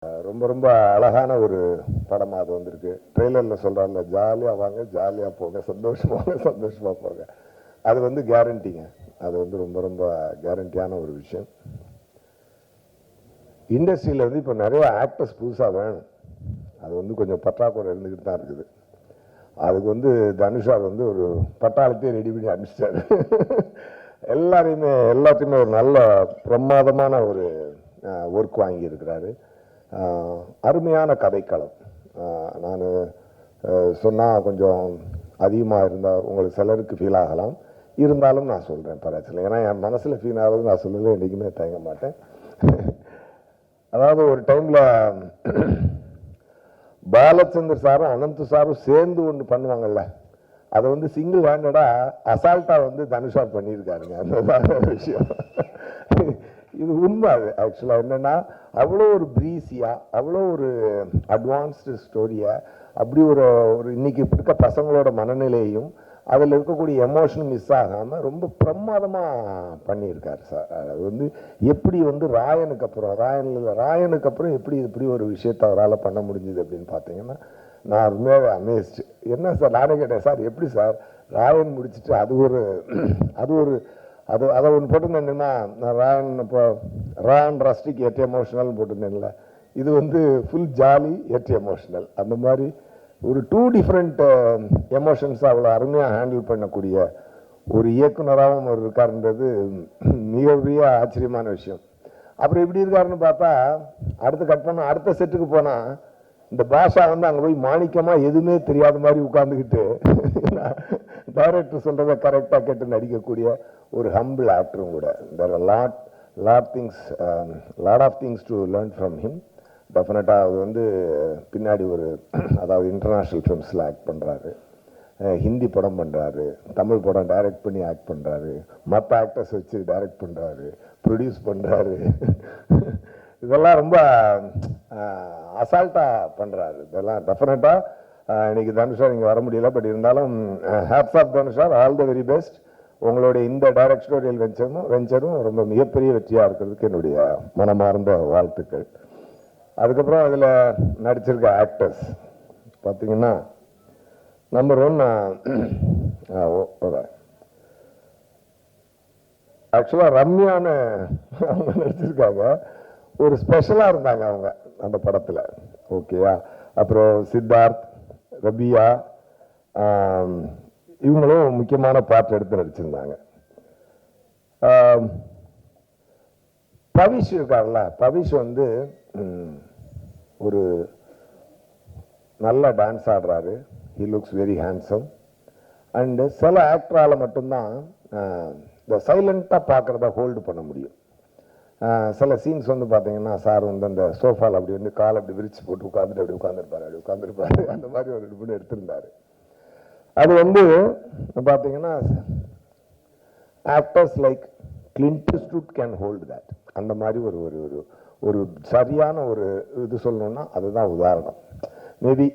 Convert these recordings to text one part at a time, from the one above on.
ரொம்ப ரொம்ப அழகான ஒரு படமாக அது வந்திருக்கு. ட்ரெய்லரில் சொல்கிறாங்க, ஜாலியாக வாங்க, ஜாலியாக போங்க, சந்தோஷமாக போங்க. அது வந்து கேரண்டிங்க. அது வந்து ரொம்ப ரொம்ப கேரண்டியான ஒரு விஷயம். இண்டஸ்ட்ரியில் வந்து இப்போ நிறைய ஆக்டர்ஸ் புதுசாக வேணும். அது வந்து கொஞ்சம் பற்றாக்குறை இருந்துக்கிட்டு தான் இருக்குது. அதுக்கு வந்து தனுஷார் வந்து ஒரு பட்டாளத்தையே ரெடி பண்ணி அனுப்பிச்சிட்டாரு. எல்லாத்தையுமே ஒரு நல்ல பிரமாதமான ஒரு ஒர்க் வாங்கியிருக்கிறாரு. அருமையான கதைக்களம். நான் சொன்னால் கொஞ்சம் அதிகமாக இருந்தால் உங்களுக்கு சிலருக்கு ஃபீல் ஆகலாம். இருந்தாலும் நான் சொல்கிறேன் பரவாயில்ல. ஏன்னா என் மனசில் ஃபீல் ஆகுது நான் சொல்லலை, என்றைக்குமே தயங்க மாட்டேன். அதாவது ஒரு டைமில் பாலச்சந்தர் சாரும் அனந்த் சாரும் சேர்ந்து ஒன்று பண்ணுவாங்கல்ல, அதை வந்து சிங்கிள் ஹேண்டடாக அசால்ட்டாக வந்து தனுஷா பண்ணியிருக்காருங்க. அந்த விஷயம் இது உண்மை. அது ஆக்சுவலாக என்னென்னா, அவ்வளோ ஒரு ப்ரீஸியாக, அவ்வளோ ஒரு அட்வான்ஸ்டு ஸ்டோரியாக, அப்படி ஒரு இன்னைக்கு இருக்க பசங்களோட மனநிலையும் அதில் இருக்கக்கூடிய எமோஷனும் மிஸ் ஆகாமல் ரொம்ப பிரமாதமாக பண்ணியிருக்காரு சார். அது வந்து எப்படி வந்து ராயனுக்கு அப்புறம் எப்படி இப்படி ஒரு விஷயத்தை அவரால் பண்ண முடிஞ்சுது அப்படின்னு பார்த்தீங்கன்னா, நான் ரொம்பவே அமேஸ்டு. என்ன சார், நானே கேட்டேன், சார் எப்படி சார் ராயன் முடிச்சுட்டு அதை ஒன்று போட்டிருந்தேன்னா, நான் ராயன் இப்போ ராயன் ரஸ்டிக் எட் எமோஷனல் போட்டிருந்தேன்ல, இது வந்து ஃபுல் ஜாலி எட் எமோஷனல். அந்த மாதிரி ஒரு 2 டிஃப்ரெண்ட் எமோஷன்ஸ் அவ்வளோ அருமையாக ஹேண்டில் பண்ணக்கூடிய ஒரு இயக்குனராகவும் அவர் இருக்காருன்றது மிகப்பெரிய ஆச்சரியமான விஷயம். அப்புறம் எப்படி இருக்காருன்னு பார்த்தா, அடுத்த செட்டுக்கு போனால் இந்த பாஷா வந்து அங்கே போய் மாணிக்கமாக எதுவுமே தெரியாத மாதிரி உட்காந்துக்கிட்டு டைரக்டர் சொல்கிறத கரெக்டாக கேட்டு நடிக்கக்கூடிய ஒரு ஹம்பிள் ஆக்டரும் கூட. There are lot of things to learn from him. டெஃபினட்டாக அது வந்து பின்னாடி அதாவது இன்டர்நேஷ்னல் ஃபிலிம்ஸில் ஆக்ட் பண்ணுறாரு, ஹிந்தி படம் பண்ணுறாரு, தமிழ் படம் டைரக்ட் பண்ணி ஆக்ட் பண்ணுறாரு, மற்ற ஆக்டர்ஸ் வச்சு டைரக்ட் பண்ணுறாரு, ப்ரொடியூஸ் பண்ணுறாரு. இதெல்லாம் ரொம்ப அசால்ட்டாக பண்ணுறாரு. இதெல்லாம் டெஃபினட்டாக இன்னைக்கு தனுஷார் இங்கே வர முடியல. பட் இருந்தாலும் ஹேட்ஸ் ஆஃப் தனுஷார், ஆல் த வெரி பெஸ்ட். உங்களுடைய இந்த டைரக்டோரியல் வெஞ்சரும் ரொம்ப மிகப்பெரிய வெற்றியாக இருக்கிறதுக்கு என்னுடைய மனமார்ந்த வாழ்த்துக்கள். அதுக்கப்புறம் அதில் நடிச்சிருக்க ஆக்டர்ஸ் பார்த்தீங்கன்னா, நம்பர் 1 ஆக்சுவலாக ரம்யான்னு அவங்க நடிச்சிருக்காங்க. ஒரு ஸ்பெஷலாக இருந்தாங்க அவங்க அந்த படத்தில். ஓகேயா. அப்புறம் சித்தார்த், ரபியா, இவங்களும் முக்கியமான பார்ட் எடுத்து நடிச்சிருந்தாங்க. பவிஷ் இருக்கார்ல, பவிஷ் வந்து ஒரு நல்ல டான்ஸ் ஆடுறாரு. He looks very handsome. And சில ஆக்டரால் மட்டும்தான் இந்த சைலண்ட்டாக பார்க்குறத ஹோல்டு பண்ண முடியும். சில சீன்ஸ் வந்து பார்த்தீங்கன்னா, சார் வந்து அந்த சோஃபாவில் அப்படி வந்து கால் அப்படி விரிச்சு போட்டு அப்படி உட்காந்துருப்பாரு. அந்த மாதிரி ஒரு பண்ணி எடுத்திருந்தாரு. அது வந்து பார்த்தீங்கன்னா, actors like Clint Eastwood can hold that. அந்த மாதிரி ஒரு சரியான ஒரு இது சொல்லணும்னா அதுதான் உதாரணம். மேபி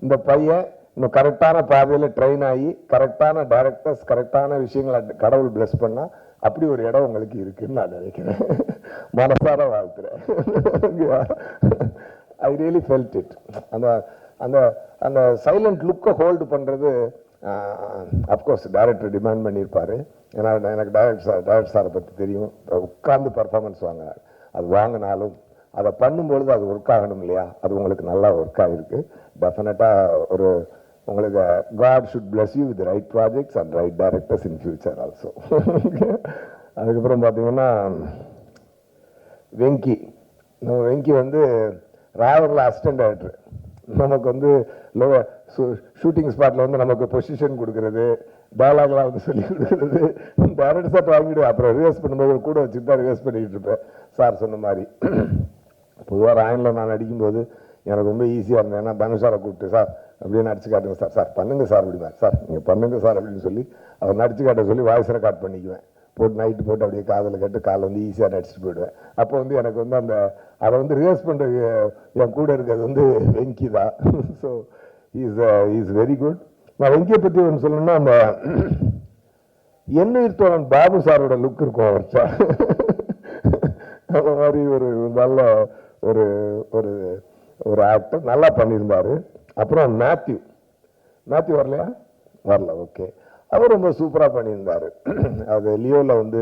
இந்த பையன் இன்னும் கரெக்டான பாதையில் ட்ரெயின் ஆகி கரெக்டான டைரக்டர்ஸ் கரெக்டான விஷயங்களை கடவுள் பிளஸ் பண்ணால் அப்படி ஒரு இடம் உங்களுக்கு இருக்குன்னு நான் நினைக்கிறேன். மனசார வாழ்த்துறேன். I really felt it. அந்த சைலண்ட் லுக்கை ஹோல்டு பண்ணுறது அஃப்கோர்ஸ் டைரக்டர் டிமாண்ட் பண்ணியிருப்பார். ஏன்னா எனக்கு டைரக்டர் சாரை பற்றி தெரியும். உட்கார்ந்து பர்ஃபார்மன்ஸ் வாங்கினார். அது வாங்கினாலும் அதை பண்ணும்பொழுது அது ஒர்க் ஆகணும் இல்லையா? அது உங்களுக்கு நல்லா ஒர்க் ஆகிருக்கு. டெஃபினட்டாக உங்களுக்கு God should bless you with right projects and right directors in future also. அதுக்கப்புறம் பார்த்தீங்கன்னா, வெங்கி வந்து ராவரில் அசிஸ்டன்ட் டைரக்டர். நமக்கு வந்து ஷூட்டிங் ஸ்பாட்டில் வந்து நமக்கு பொசிஷன் கொடுக்கறது, டயலாக்லாம் வந்து சொல்லி கொடுக்குறது, டைரக்டர் சார் வாங்கிவிடுவேன். அப்புறம் ரிவர்ஸ் பண்ணும்போது கூட வச்சுட்டு தான் ரிவர்ஸ் பண்ணிக்கிட்டு இருப்பேன். சார் சொன்ன மாதிரி பொதுவாக ராயனில் நான் நடிக்கும்போது எனக்கு ரொம்ப ஈஸியாக இருந்தேன். ஏன்னா தனுஷாரை கூப்பிட்டு, சார் அப்படின்னு நடிச்சு காட்டுங்க சார் பண்ணுங்க சார் அப்படிமா, சார் நீங்கள் பண்ணுங்க சார் அப்படின்னு சொல்லி அவர் நடிச்சு காட்ட சொல்லி வாய்ஸ் ரெக்கார்ட் பண்ணிக்குவேன். நைட்டு போட்டு அப்படியே காதில் கேட்டு காலை வந்து ஈஸியாக நடிச்சுட்டு போயிடுவேன். அப்போ வந்து எனக்கு வந்து அதை வந்து ரிவர்ஸ் பண்ணுறது என் கூட இருக்கிறது வந்து வெங்கி தான். So is very good. நான் வெங்கியை பற்றி ஒன்று சொல்லணும்னா, அந்த எண்ணெய் தோழன் பாபு சாரோட லுக் இருக்கும் அவர்கிட்ட. அந்த மாதிரி ஒரு நல்ல ஒரு ஒரு ஒரு ஆக்டர் நல்லா பண்ணியிருந்தாரு. அப்புறம் மேத்யூ வரலையா? வரல, ஓகே. அவர் ரொம்ப சூப்பராக பண்ணியிருந்தார். அது லியோவில் வந்து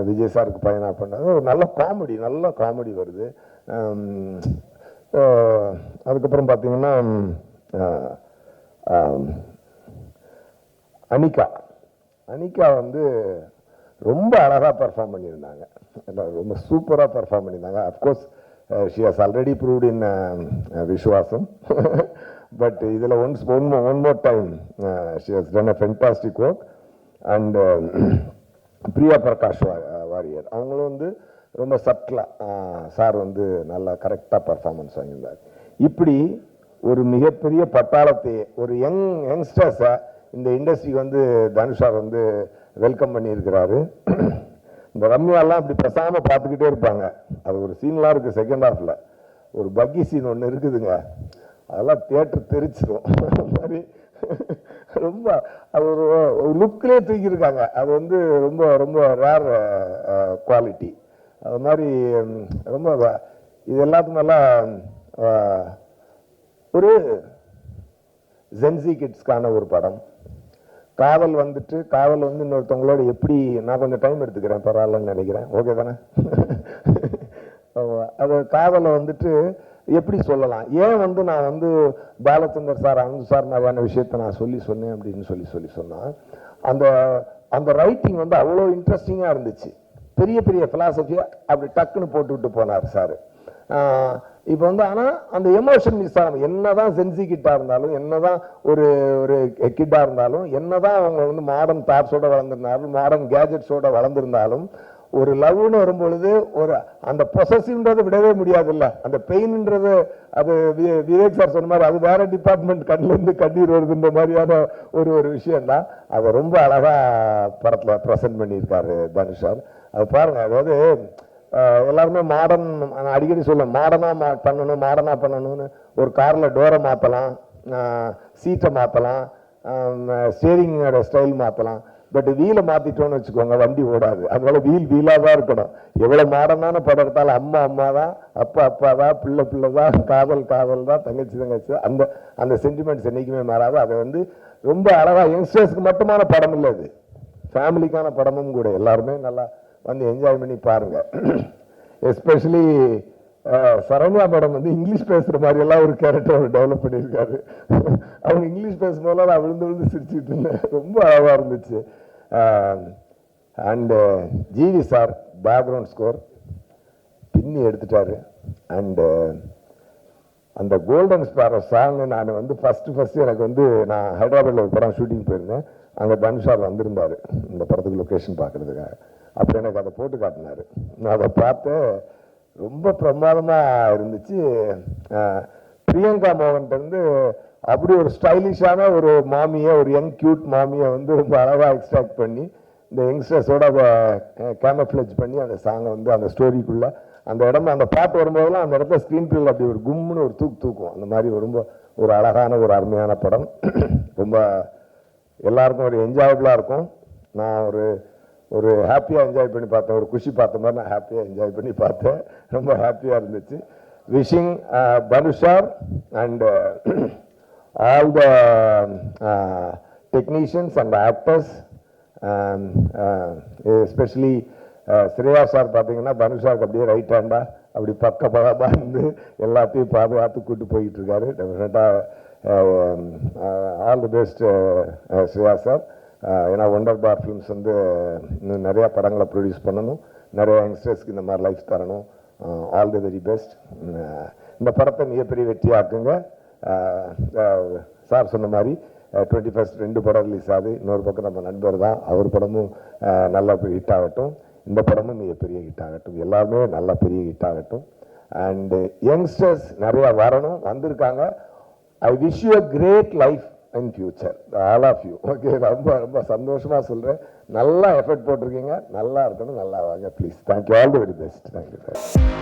விஜய் சாருக்கு பையனாக பண்ணாங்க. ஒரு நல்ல காமெடி வருது. அதுக்கப்புறம் பார்த்தீங்கன்னா அனிகா வந்து ரொம்ப அழகாக பர்ஃபார்ம் பண்ணியிருந்தாங்க. ரொம்ப சூப்பராக பர்ஃபார்ம் பண்ணியிருந்தாங்க. Of course she has already proved in Viswasam. But இதில் one more time she has done a fantastic work. And Priya Prakash Warrier அவங்களும் வந்து ரொம்ப சட்டிலாக சார் வந்து நல்லா கரெக்டாக பர்ஃபார்மன்ஸ் வாங்கியிருந்தார். இப்படி ஒரு மிகப்பெரிய பட்டாளத்தையே ஒரு யங்ஸ்டர்ஸை இந்த இண்டஸ்ட்ரிக்கு வந்து தனுஷா வந்து வெல்கம் பண்ணியிருக்கிறாரு. இந்த ரம்யாலாம் அப்படி பேசாமல் பார்த்துக்கிட்டே இருப்பாங்க. அது ஒரு சீன்லாம் இருக்குது செகண்ட் ஹாஃபில். ஒரு பக்கி சீன் ஒன்று இருக்குதுங்க, அதெல்லாம் தியேட்டர் தெரிச்சிடும். மாதிரி ரொம்ப அது ஒரு லுக்கிலே தூக்கியிருக்காங்க. அது வந்து ரொம்ப ரொம்ப ரேர் குவாலிட்டி. அது மாதிரி ரொம்ப இது எல்லாத்துக்கும் ஒரு ஜென்சி கிட்ஸ்க்கான ஒரு படம். காதல் வந்து இன்னொருத்தவங்களோட எப்படி, நான் கொஞ்சம் டைம் எடுத்துக்கிறேன் பரவாயில்லன்னு நினைக்கிறேன், ஓகே தானே? அது காதலை வந்துட்டு எப்படி சொல்லலாம், ஏன் வந்து நான் வந்து பாலச்சந்தர் சார் அனந்த் சார் மாதிரியான விஷயத்த நான் சொன்னேன் அப்படின்னு சொல்லி சொன்னால், அந்த அந்த ரைட்டிங் வந்து அவ்வளோ இன்ட்ரெஸ்டிங்காக இருந்துச்சு. பெரிய பெரிய ஃபிலாசபியை அப்படி டக்குன்னு போட்டுவிட்டு போனார் சார். இப்போ வந்து ஆனால் அந்த எமோஷன் மிஸ் ஆகும். என்னதான் சென்சி கிட்டாக இருந்தாலும், என்னதான் ஒரு ஒரு கிட்டாக இருந்தாலும், என்னதான் அவங்க வந்து மாடர்ன் தாட்ஸோட வளர்ந்துருந்தாலும், மாடர்ன் கேஜெட்ஸோட வளர்ந்துருந்தாலும், ஒரு லவ்னு வரும்பொழுது ஒரு அந்த பொசசிவ்ன்றதை விடவே முடியாதுல்ல. அந்த பெயின்ன்றது அது விவேக் சார் சொன்ன மாதிரி அது வேற டிபார்ட்மெண்ட் கண்ணிலேருந்து கண்ணீர் வருதுன்ற மாதிரியான ஒரு விஷயம்தான். அதை ரொம்ப அழகாக படத்தில் ப்ரெசென்ட் பண்ணியிருக்காரு தனுஷ் சார். அது பாருங்க, அதாவது எல்லாருமே மாடர்ன், அடிக்கடி சொல்ல மாடர்னாக பண்ணணும்னு. ஒரு காரில் டோரை மாற்றலாம், சீட்டை மாற்றலாம், ஸ்டேரிங்கோட ஸ்டைல் மாற்றலாம். பட் வீலை மாற்றிட்டோன்னு வச்சுக்கோங்க, வண்டி ஓடாது. அதனால வீலாக தான் இருக்கணும். எவ்வளோ மாடர்னான படம் எடுத்தாலும் அம்மா தான், அப்பா தான், பிள்ளை தான், காதல் தான், தங்கச்சி அந்த அந்த சென்டிமெண்ட்ஸ் என்றைக்குமே மாறாது. அதை வந்து ரொம்ப அழகாக யங்ஸ்டர்ஸ்க்கு மட்டுமான படம் இல்லை, அது ஃபேமிலிக்கான படமும் கூட. எல்லாருமே நல்லா வந்து என்ஜாய் பண்ணி பாருங்க. எஸ்பெஷலி சரண்யா மேடம் வந்து இங்கிலீஷ் பேசுகிற மாதிரியெல்லாம் ஒரு கேரக்டர் அவர் டெவலப் பண்ணியிருக்காரு. அவங்க இங்கிலீஷ் பேசும்போது நான் விழுந்து சிரிச்சுட்டு இருந்தேன். ரொம்ப அழகாக இருந்துச்சு. And GV sir background score பின்னி எடுத்துட்டாரு. அண்டு அந்த கோல்டன் ஸ்பாரோ சாங் நான் வந்து ஃபஸ்ட்டு எனக்கு வந்து நான் ஹைதராபாத்தில் ஒரு படம் ஷூட்டிங் போயிருந்தேன். அங்கே தனுஷார் வந்திருந்தார் இந்த படத்துக்கு லொக்கேஷன் பார்க்குறதுக்காக. அப்போ எனக்கு அதை போட்டு காட்டினார். நான் அதை பார்த்து ரொம்ப பிரமாதமாக இருந்துச்சு. பிரியங்கா மோகன் வந்து அப்படி ஒரு ஸ்டைலிஷான ஒரு மாமியை, ஒரு யங் கியூட் மாமியை வந்து ரொம்ப அழகாக எக்ஸ்ட்ராக்ட் பண்ணி இந்த யங்ஸ்டர்ஸோட அதை கேமஃப்ளேஜ் பண்ணி அந்த சாங்கை வந்து அந்த ஸ்டோரிக்குள்ளே அந்த இடம் அந்த பாட்டு வரும்போதெல்லாம் அந்த இடத்துல ஸ்க்ரீன் பிளேயில் அப்படி ஒரு கும்முன்னு ஒரு தூக்கும். அந்த மாதிரி ரொம்ப ஒரு அழகான ஒரு அருமையான படம். ரொம்ப எல்லாருக்கும் ஒரு என்ஜாயபுளாக இருக்கும். நான் ஒரு ஹாப்பியாக என்ஜாய் பண்ணி பார்த்தேன். ஒரு குஷி பார்த்த மாதிரி நான் ஹாப்பியாக என்ஜாய் பண்ணி பார்த்தேன். ரொம்ப ஹாப்பியாக இருந்துச்சு. Wishing தனுஷார் and all the technicians and actors, especially Shreya sir பார்த்தீங்கன்னா தனுஷாருக்கு அப்படியே ரைட் ஹேண்டாக அப்படி பக்கமாக இருந்து எல்லாத்தையும் பாதுகாத்து கூட்டு போய்கிட்டு இருக்காரு. டெஃபினட்டாக all the best Shreya sir. ஏன்னா ஒண்டர் பார் ஃபிலிம்ஸ் வந்து இன்னும் நிறையா படங்களை ப்ரொடியூஸ் பண்ணணும், நிறைய யங்ஸ்டர்ஸ்க்கு இந்த மாதிரி லைஃப் தரணும். All the very best. இந்த படத்தை மிகப்பெரிய வெற்றியாக்குங்க. சார் சொன்ன மாதிரி 21st 2 படம் ரிலீஸ் ஆகுது. இன்னொரு பக்கம் நம்ம நண்பர் தான், அவர் படமும் நல்லா ஹிட் ஆகட்டும். இந்த படமும் மிகப்பெரிய ஹிட் ஆகட்டும். எல்லாருமே நல்லா பெரிய ஹிட் ஆகட்டும். அண்டு யங்ஸ்டர்ஸ் நிறையா வரணும், வந்திருக்காங்க. I wish you a great life in future, all of you. Okay, ரொம்ப ரொம்ப சந்தோஷமாக சொல்கிறேன். நல்லா எஃபர்ட் போட்டிருக்கீங்க, நல்லா இருக்கணும், நல்லா வாங்க please. Thank you, all the very best. Thank you sir.